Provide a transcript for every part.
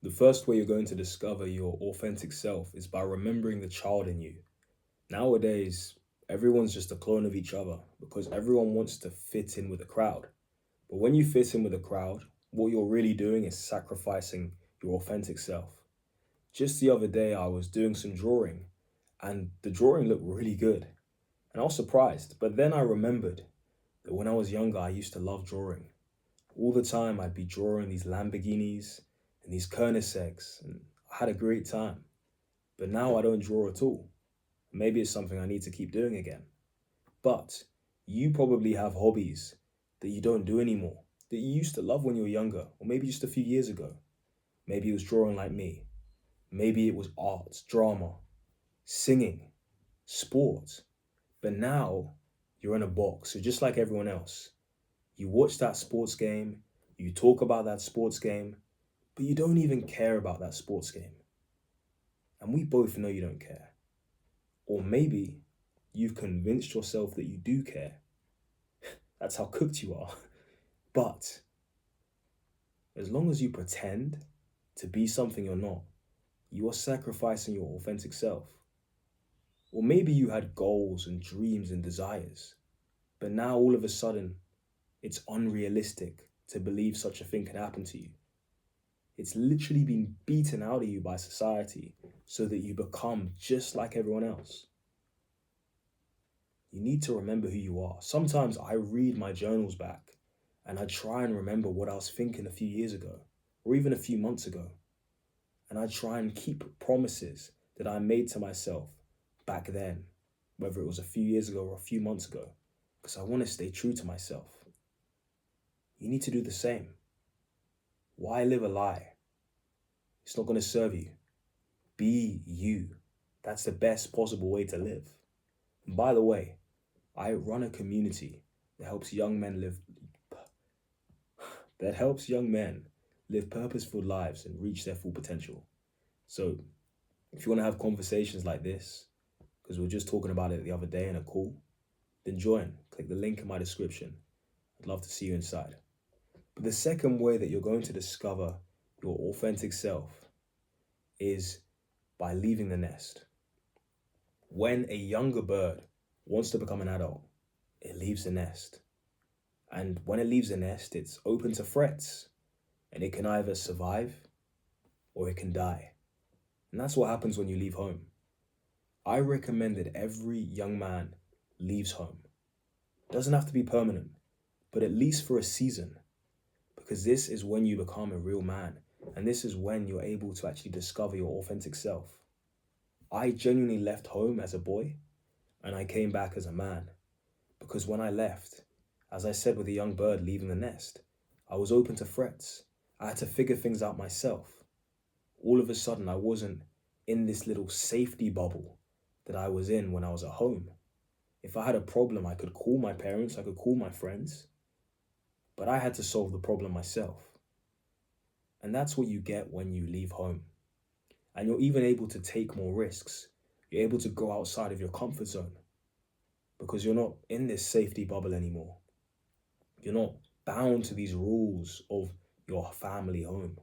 The first way you're going to discover your authentic self is by remembering the child in you. Nowadays, everyone's just a clone of each other because everyone wants to fit in with the crowd. But when you fit in with the crowd, what you're really doing is sacrificing your authentic self. Just the other day, I was doing some drawing and the drawing looked really good. And I was surprised, but then I remembered that when I was younger, I used to love drawing. All the time, I'd be drawing these Lamborghinis and these Koenigseggs, and I had a great time. But now I don't draw at all. Maybe it's something I need to keep doing again. But you probably have hobbies that you don't do anymore, that you used to love when you were younger, or maybe just a few years ago. Maybe it was drawing like me. Maybe it was art, drama, singing, sports. But now you're in a box. So just like everyone else, you watch that sports game, you talk about that sports game, but you don't even care about that sports game. And we both know you don't care. Or maybe you've convinced yourself that you do care. That's how cooked you are. But as long as you pretend to be something you're not, you are sacrificing your authentic self. Or maybe you had goals and dreams and desires, but now all of a sudden it's unrealistic to believe such a thing can happen to you. It's literally been beaten out of you by society so that you become just like everyone else. You need to remember who you are. Sometimes I read my journals back and I try and remember what I was thinking a few years ago or even a few months ago. And I try and keep promises that I made to myself back then, whether it was a few years ago or a few months ago, because I want to stay true to myself. You need to do the same. Why live a lie? It's not going to serve you. Be you. That's the best possible way to live. And by the way, I run a community that helps young men live purposeful lives and reach their full potential. So, if you want to have conversations like this, because we were just talking about it the other day in a call, then join. Click the link in my description. I'd love to see you inside. But the second way that you're going to discover your authentic self is by leaving the nest. When a younger bird wants to become an adult, it leaves the nest. And when it leaves the nest, it's open to threats. And it can either survive or it can die. And that's what happens when you leave home. I recommend that every young man leaves home. It doesn't have to be permanent, but at least for a season. Because this is when you become a real man. And this is when you're able to actually discover your authentic self. I genuinely left home as a boy and I came back as a man. Because when I left, as I said with a young bird leaving the nest, I was open to threats. I had to figure things out myself. All of a sudden, I wasn't in this little safety bubble that I was in when I was at home. If I had a problem, I could call my parents, I could call my friends, but I had to solve the problem myself. And that's what you get when you leave home. And you're even able to take more risks. You're able to go outside of your comfort zone because you're not in this safety bubble anymore. You're not bound to these rules of your family home.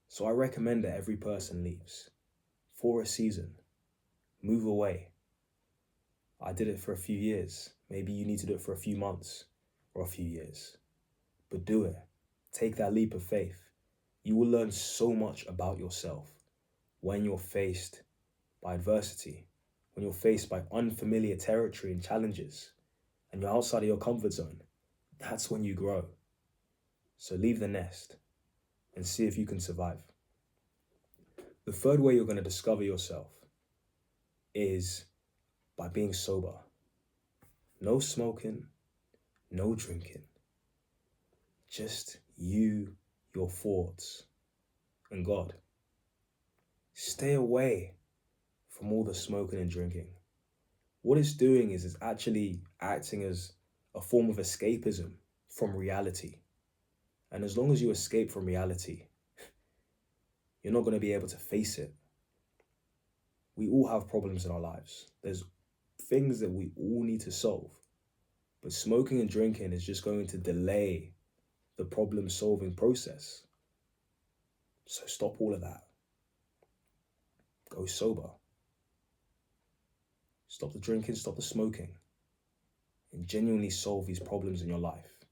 So I recommend that every person leaves for a season. Move away. I did it for a few years. Maybe you need to do it for a few months or a few years. But do it. Take that leap of faith. You will learn so much about yourself when you're faced by adversity, when you're faced by unfamiliar territory and challenges, and you're outside of your comfort zone. That's when you grow. So leave the nest and see if you can survive. The third way you're going to discover yourself is by being sober. No smoking, no drinking. Just you, your thoughts, and God. Stay away from all the smoking and drinking. What it's doing is it's actually acting as a form of escapism from reality. And as long as you escape from reality, you're not going to be able to face it. We all have problems in our lives. There's things that we all need to solve. But smoking and drinking is just going to delay the problem solving process. So stop all of that. Go sober. Stop the drinking, stop the smoking, and genuinely solve these problems in your life.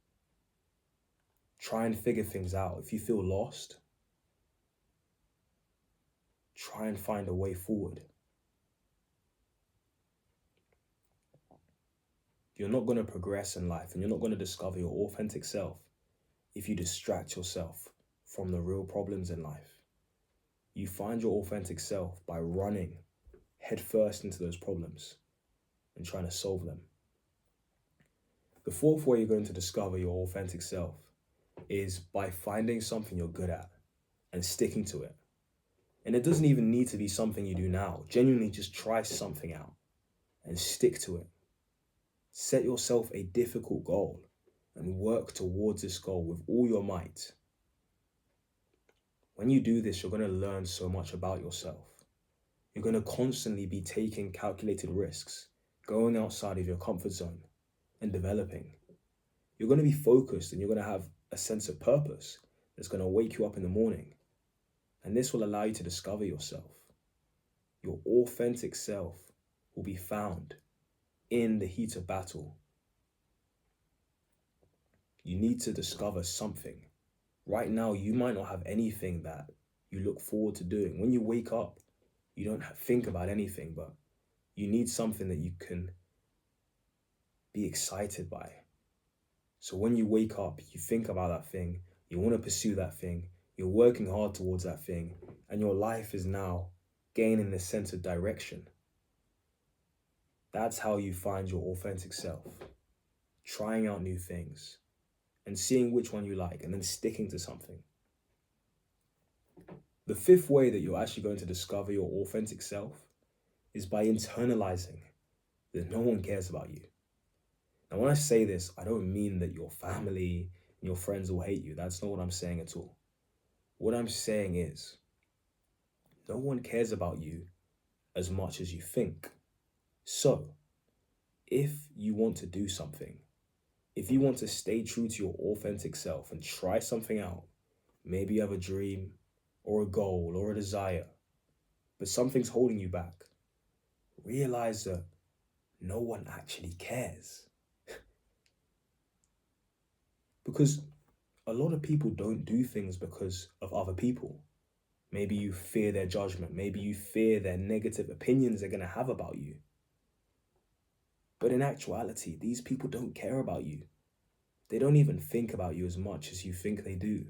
Try and figure things out. If you feel lost, try and find a way forward. You're not going to progress in life and you're not going to discover your authentic self if you distract yourself from the real problems in life. You find your authentic self by running headfirst into those problems and trying to solve them. The fourth way you're going to discover your authentic self is by finding something you're good at and sticking to it. And it doesn't even need to be something you do now. Genuinely just try something out and stick to it. Set yourself a difficult goal and work towards this goal with all your might. When you do this, you're going to learn so much about yourself. You're going to constantly be taking calculated risks, going outside of your comfort zone and developing. You're going to be focused and you're going to have a sense of purpose that's going to wake you up in the morning. And this will allow you to discover yourself. Your authentic self will be found in the heat of battle. You need to discover something. Right now, you might not have anything that you look forward to doing. When you wake up, you don't think about anything, but you need something that you can be excited by. So when you wake up, you think about that thing, you want to pursue that thing, you're working hard towards that thing, and your life is now gaining this sense of direction. That's how you find your authentic self. Trying out new things and seeing which one you like and then sticking to something. The fifth way that you're actually going to discover your authentic self is by internalizing that no one cares about you. Now, when I say this, I don't mean that your family and your friends will hate you. That's not what I'm saying at all. What I'm saying is, no one cares about you as much as you think. So, if you want to do something, if you want to stay true to your authentic self and try something out, maybe you have a dream or a goal or a desire, but something's holding you back, realize that no one actually cares. Because a lot of people don't do things because of other people. Maybe you fear their judgment. Maybe you fear their negative opinions they're going to have about you. But in actuality, these people don't care about you. They don't even think about you as much as you think they do.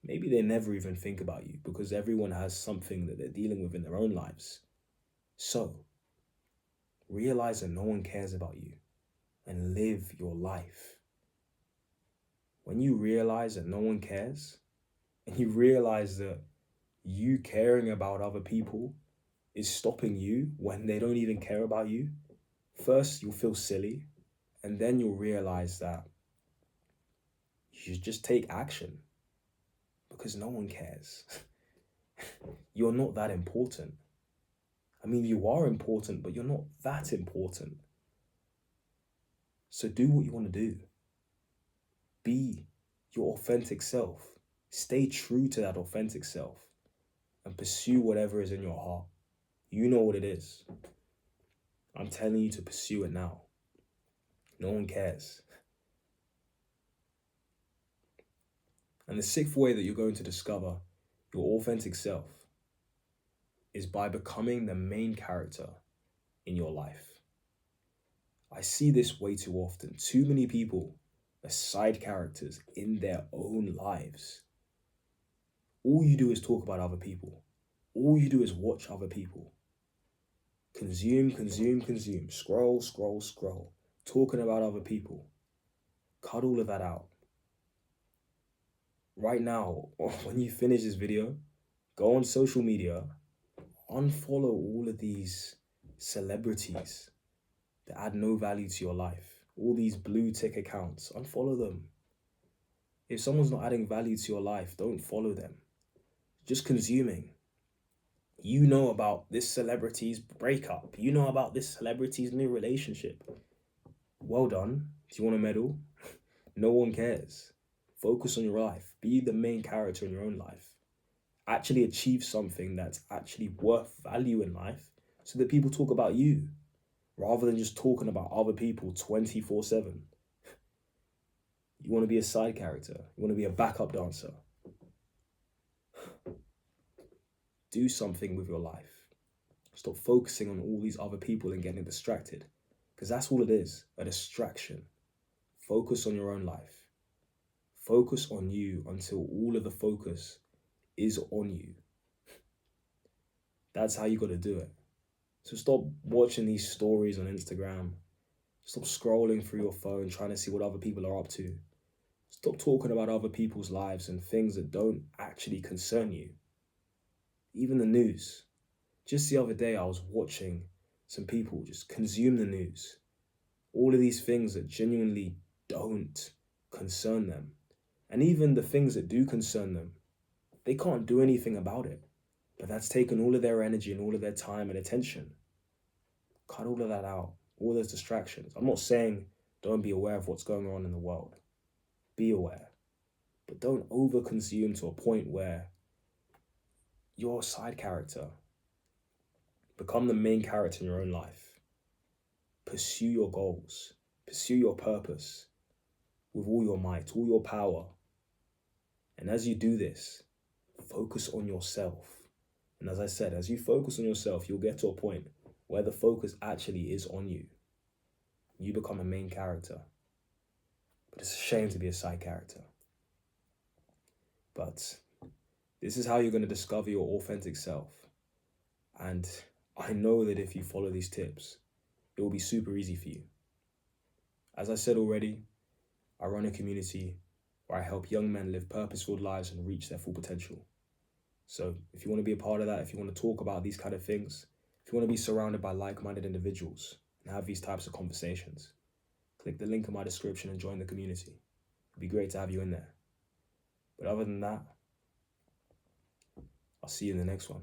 Maybe they never even think about you because everyone has something that they're dealing with in their own lives. So, realize that no one cares about you and live your life. When you realize that no one cares, and you realize that you caring about other people is stopping you when they don't even care about you, first you'll feel silly, and then you'll realize that you should just take action because no one cares. You're not that important. I mean, you are important, but you're not that important. So do what you want to do. Be your authentic self. Stay true to that authentic self and pursue whatever is in your heart. You know what it is. I'm telling you to pursue it now. No one cares. And the sixth way that you're going to discover your authentic self is by becoming the main character in your life. I see this way too often. Too many people are side characters in their own lives. All you do is talk about other people. All you do is watch other people. Consume, consume, consume. Scroll, scroll, scroll. Talking about other people. Cut all of that out. Right now, when you finish this video, go on social media, unfollow all of these celebrities that add no value to your life. All these blue tick accounts, unfollow them. If someone's not adding value to your life, don't follow them. Just consuming. You know about this celebrity's breakup. You know about this celebrity's new relationship. Well done. Do you want a medal? No one cares. Focus on your life. Be the main character in your own life. Actually achieve something that's actually worth value in life so that people talk about you rather than just talking about other people 24/7. You want to be a side character. You want to be a backup dancer. Do something with your life. Stop focusing on all these other people and getting distracted, because that's all it is, a distraction. Focus on your own life. Focus on you until all of the focus is on you. That's how you got to do it. So stop watching these stories on Instagram. Stop scrolling through your phone trying to see what other people are up to. Stop talking about other people's lives and things that don't actually concern you. Even the news. Just the other day, I was watching some people just consume the news. All of these things that genuinely don't concern them. And even the things that do concern them, they can't do anything about it. But that's taken all of their energy and all of their time and attention. Cut all of that out, all those distractions. I'm not saying don't be aware of what's going on in the world. Be aware. But don't overconsume to a point where you're a side character. Become the main character in your own life. Pursue your goals. Pursue your purpose with all your might, all your power. And as you do this, focus on yourself. And as I said, as you focus on yourself, you'll get to a point where the focus actually is on you. You become a main character. But it's a shame to be a side character. But this is how you're going to discover your authentic self. And I know that if you follow these tips, it will be super easy for you. As I said already, I run a community where I help young men live purposeful lives and reach their full potential. So if you want to be a part of that, if you want to talk about these kind of things, if you want to be surrounded by like-minded individuals and have these types of conversations, click the link in my description and join the community. It'd be great to have you in there. But other than that, I'll see you in the next one.